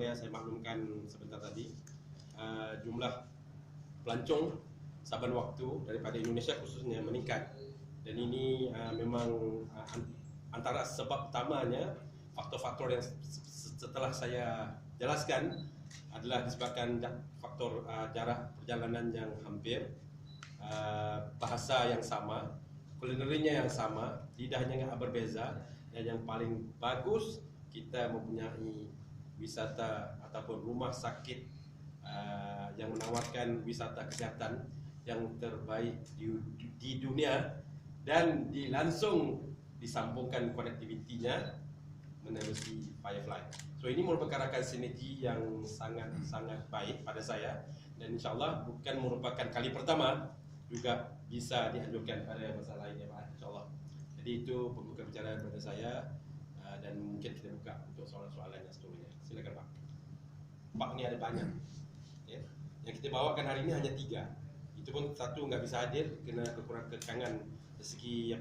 boleh saya maklumkan sebentar tadi, jumlah pelancong saban waktu daripada Indonesia khususnya meningkat, dan ini memang antara sebab utamanya faktor-faktor yang setelah saya jelaskan adalah disebabkan faktor jarak perjalanan yang hampir, bahasa yang sama, kulinerinya yang sama, lidahnya yang berbeza, dan yang paling bagus kita mempunyai wisata ataupun rumah sakit yang menawarkan wisata kesihatan yang terbaik di dunia, dan langsung disambungkan konektivitinya menerusi Firefly. So ini merupakan rakan sinergi yang sangat-sangat baik pada saya, dan insyaAllah bukan merupakan kali pertama, juga bisa dianjurkan pada masa lainnya Pak, insyaAllah. Jadi itu pembuka bicara daripada saya, dan mungkin kita buka untuk soalan-soalan yang seterusnya. Silakan Pak. Pak, ni ada banyak. Ya. Yang kita bawakan hari ini hanya 3. Itu pun satu nggak bisa hadir kena kekangan dari segi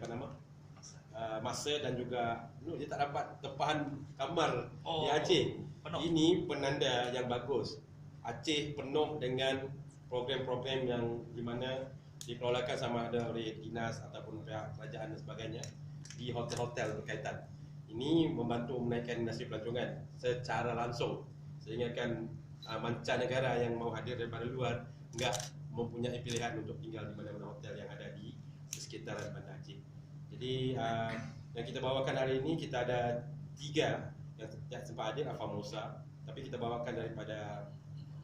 masa, dan juga dia tak dapat tempahan kamar di Aceh. Penuh. Ini penanda yang bagus. Aceh penuh dengan program-program yang di mana dikelolakan sama ada oleh dinas ataupun pihak kerajaan dan sebagainya di hotel-hotel berkaitan. Ini membantu menaikkan industri pelancongan secara langsung, sehingga kan mancanegara yang mau hadir daripada luar enggak mempunyai pilihan untuk tinggal di mana-mana hotel yang ada di sekitaran Bandar Aceh. Jadi yang kita bawakan hari ini, kita ada 3 yang tidak sempat hadir, Famosa, tapi kita bawakan daripada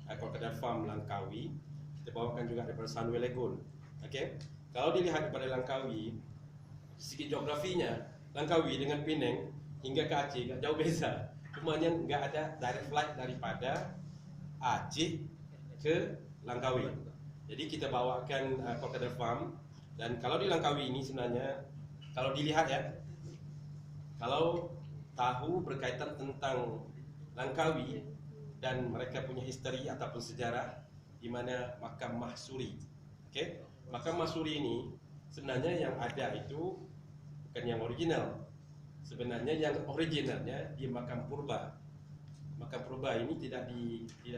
Crocodile Farm Langkawi, kita bawakan juga daripada Sunway Lagoon. Okey, kalau dilihat daripada Langkawi, segi geografinya Langkawi dengan Penang hingga ke Aceh tak jauh beza. Cumanya enggak ada direct flight daripada Aceh ke Langkawi. Jadi kita bawakan Crocodile Farm, dan kalau di Langkawi ini sebenarnya kalau dilihat ya, kalau tahu berkaitan tentang Langkawi dan mereka punya history ataupun sejarah di mana Makam Mahsuri. Okey, Makam Mahsuri ini sebenarnya yang ada itu bukan yang original. Sebenarnya yang originalnya di Makam Purba. Makam Purba ini tidak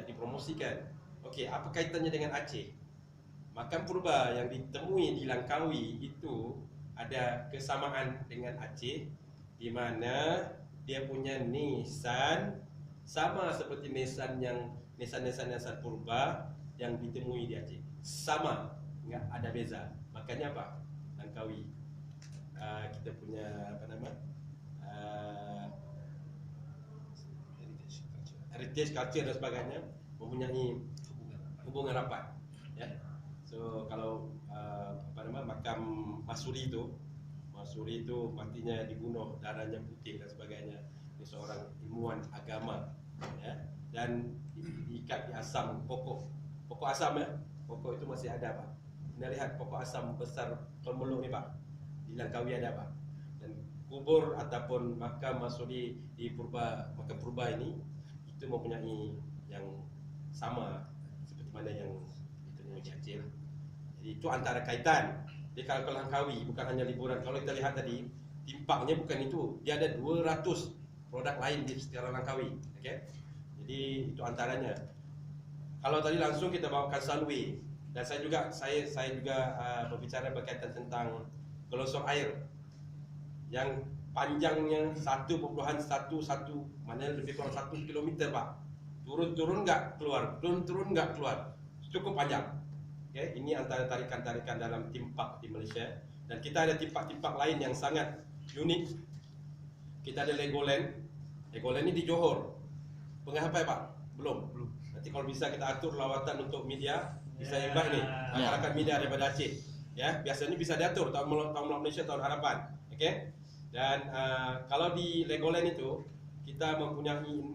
dipromosikan. Okey, apa kaitannya dengan Aceh? Makam Purba yang ditemui di Langkawi itu ada kesamaan dengan Aceh, di mana dia punya nisan sama seperti nisan Purba yang ditemui di Aceh. Sama, enggak ada beza. Makanya apa? Langkawi kita punya heritage culture dan sebagainya mempunyai hubungan rapat, ya. So kalau Makam Mahsuri itu matinya dibunuh, darahnya putih dan sebagainya. Dia seorang ilmuwan agama, ya, dan diikat di asam pokok asam, ya. Pokok itu masih ada Pak. Anda lihat pokok asam besar pemeluk ni Pak, di Langkawi ada Pak. Dan kubur ataupun makam Mahsuri di Makam Purba ini itu mempunyai yang sama seperti mana yang ditemui di Aceh. Jadi itu antara kaitan. Jadi kalau ke Langkawi bukan hanya liburan. Kalau kita lihat tadi, timpaknya bukan itu. Dia ada 200 produk lain di sekitar Langkawi. Okay? Jadi itu antaranya. Kalau tadi langsung kita bawakan Sunway, dan saya juga berbicara berkaitan tentang gelosor air yang panjangnya 1.11, maknanya lebih kurang 1 km Pak. Turun-turun enggak keluar, turun-turun enggak keluar. Cukup panjang. Okay, ini antara tarikan-tarikan dalam theme park di Malaysia, dan kita ada theme park lain yang sangat unik. Kita ada Legoland. Legoland ini di Johor. Pengapai Pak? Belum. Nanti kalau bisa kita atur lawatan untuk media, bisa invite ni rakan media daripada Aceh. Ya, biasanya bisa diatur tahun Malaysia, tahun harapan. Okey. Dan kalau di Legoland itu kita mempunyai 6